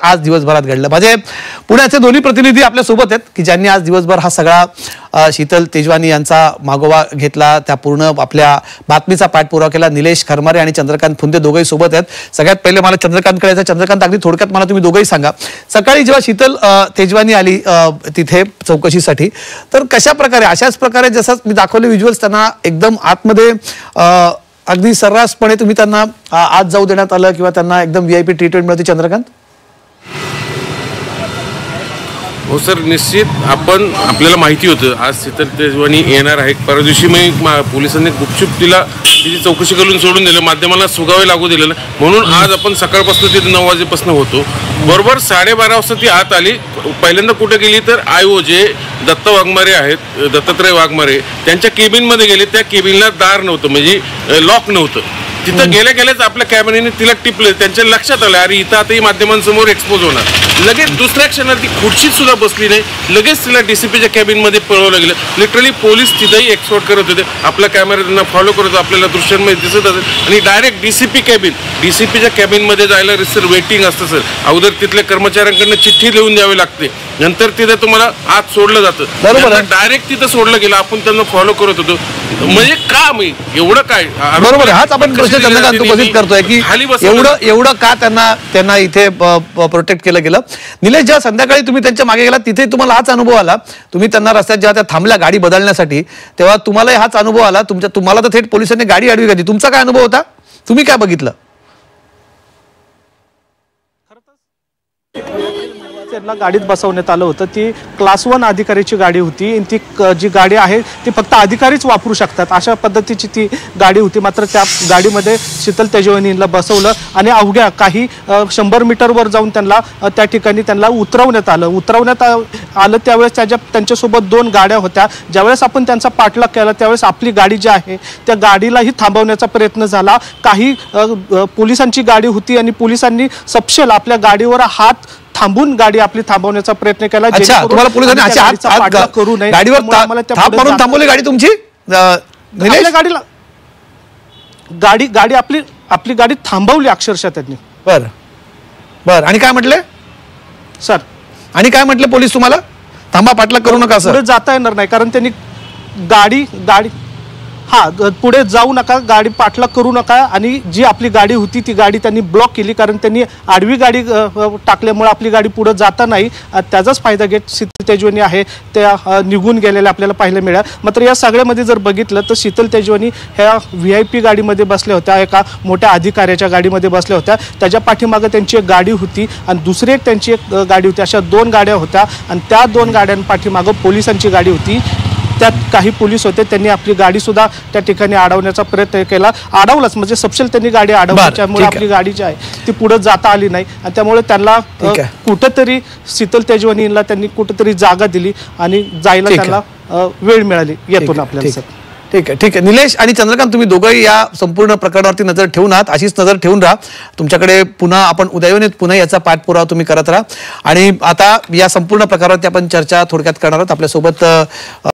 आज दिवसभरात घडलं। म्हणजे पुण्याचे दोन्ही प्रतिनिधी आपल्या सोबत आहेत की ज्यांनी आज दिवसभर हा सगळा शीतल तेजवानी यांचा मागोवा घेतला, त्या पूर्ण आपल्या बातमीचा पाठपुरावा केला। निलेश खरमारे आणि चंद्रकांत फुंदे दोघेही सोबत आहेत। सगळ्यात पहिले मला चंद्रकांतकडे यायचं। चंद्रकांत, अगदी थोडक्यात मला तुम्ही दोघेही सांगा, सकाळी जेव्हा शीतल तेजवानी आली तिथे चौकशीसाठी, तर कशा प्रकारे, अशाच प्रकारे जसं मी दाखवले व्हिज्युअल्स, त्यांना एकदम आतमध्ये अगदी सर्रासपणे तुम्ही त्यांना आत जाऊ देण्यात आलं किंवा त्यांना एकदम VIP ट्रीटमेंट मिळते? चंद्रकांत? हो सर, निश्चित आपल्याला माहिती होतं आज शीतल तेजवानी येणार आहे। परवा दिवशी मी पोलिसांनी गुपचूप तिची चौकशी करून सोडून दिलं, माध्यमांना सुगावे लागू दिलं, म्हणून आज आपण सकाळपासून तिथे 9 वाजेपासून होतो। बरोबर 12:30 वाजता ती आत आली। पहिल्यांदा कुठे गेली तर IO जे दत्त वाघमारे आहेत, दत्तात्रय वाघमारे, त्यांच्या केबिनमध्ये गेले। त्या केबिनला दार नव्हतं, म्हणजे लॉक नव्हतं। तिथं गेल्याच आपल्या कॅमेऱ्याने तिला टिपलं, त्यांच्या लक्षात आलं अरे इथं आता ही माध्यमांसमोर एक्सपोज होणार। लगेच दुसऱ्या क्षणात ती खुर्चीत सुद्धा बसली नाही, लगेच तिला DCPच्या कॅबिनमध्ये पळवलं गेलं। लिटरली पोलीस तिथंही एक्सपोर्ट करत होते, आपल्या कॅमेरा त्यांना फॉलो करत होते, आपल्याला दृश्यांमध्ये दिसत असेल। आणि डायरेक्ट DCPच्या कॅबिनमध्ये जायला सर वेटिंग असतं सर, अगोदर तिथल्या कर्मचाऱ्यांकडनं चिठ्ठी लिहून द्यावी लागते, नंतर तिथे तुम्हाला आत सोडलं जातं। बरोबर, डायरेक्ट तिथं सोडलं गेलं, आपण त्यांना फॉलो करत होतो। म्हणजे का मी एवढं काय? बरोबर, हाच आपण प्रश्न चंद्रकांत उपस्थित करतोय की एवढं का त्यांना इथे प्रोटेक्ट केलं गेलं? निलेश, जेव्हा संध्याकाळी तुम्ही त्यांच्या मागे गेला तिथे तुम्हाला हाच अनुभव आला? तुम्ही त्यांना रस्त्यात जेव्हा त्या थांबल्या गाडी बदलण्यासाठी, तेव्हा तुम्हाला हाच अनुभव आला? तुम्हाला तर थेट पोलिसांनी गाडी अडवी घातली, तुमचा काय अनुभव होता? तुम्ही काय बघितलं? त्यांना गाडीत बसवण्यात आलं होतं। ती क्लास 1 अधिकाऱ्याची गाडी होती। ती जी गाडी आहे ती फक्त अधिकारीच वापरू शकतात अशा पद्धतीची ती गाडी होती। मात्र त्या गाडीमध्ये शीतल तेजवानीला बसवलं आणि अवघ्या काही 100 मीटरवर जाऊन त्या ठिकाणी त्यांना उतरवण्यात आलं। त्यावेळेस त्यांच्यासोबत 2 गाड्या होत्या। ज्यावेळेस आपण त्यांचा पाठलाग केला त्यावेळेस आपली गाडी जी आहे त्या गाडीलाही थांबवण्याचा प्रयत्न झाला। काही पोलिसांची गाडी होती आणि पोलिसांनी सपशेल आपल्या गाडीवर हात थांबून गाडी आपली थांबवण्याचा प्रयत्न केला। तुम्हाला पोलिसांनी अशी हात करू नये, गाडीवर थाप मारून थांबवली गाडी तुमची? आपल्या गाडी आपली गाडी थांबवली अक्षरशः त्यांनी। बर, आणि काय म्हटले सर? आणि काय म्हटले पोलीस तुम्हाला? थांबा, पाठलाग करू नका सर, पुढे जाता येणार नाही, कारण त्यांनी गाडी पुढे जाऊ नका, गाडी पाठलाग करू नका। आणि जी आपली गाडी होती ती गाडी त्यांनी ब्लॉक केली, कारण त्यांनी आडवी गाडी टाकल्यामुळे आपली गाडी पुढे जाता नाही। त्याचाच फायदा घेत शीतल तेजवानी आहे त्या निघून गेलेल्या आपल्याला पाहायला मिळालं। मात्र या सगळ्यामध्ये जर बघितलं तर शीतल तेजवानी ह्या VIP गाडीमध्ये बसल्या होत्या, एका मोठ्या अधिकाऱ्याच्या गाडीमध्ये बसल्या होत्या। त्याच्या पाठीमागे त्यांची एक गाडी होती आणि दुसरी एक त्यांची एक गाडी होती। अशा 2 गाड्या होत्या आणि त्या 2 गाड्यांपाठीमागे पोलिसांची गाडी होती। त्यात काही पोलीस होते, त्यांनी आपली गाडी सुद्धा त्या ठिकाणी अडवण्याचा प्रयत्न केला। अडवलाच म्हणजे सपशेल त्यांनी गाडी अडवल्यामुळे आपली गाडी जी आहे ती पुढे जाता आली नाही आणि त्यामुळे त्यांना कुठेतरी शीतल तेजवानीला त्यांनी कुठेतरी जागा दिली आणि जायला त्यांना वेळ मिळाली येथून आपल्याला। ठीक आहे निलेश आणि चंद्रकांत, तुम्ही दोघंही या संपूर्ण प्रकरणावरती नजर ठेवून आहात, अशीच नजर ठेवून राहा। तुमच्याकडे पुन्हा आपण उद्या येऊन पुन्हा याचा पाठपुरावा तुम्ही करत राहा। आणि आता या संपूर्ण प्रकारावरती आपण चर्चा थोडक्यात करणार आहोत। आपल्यासोबत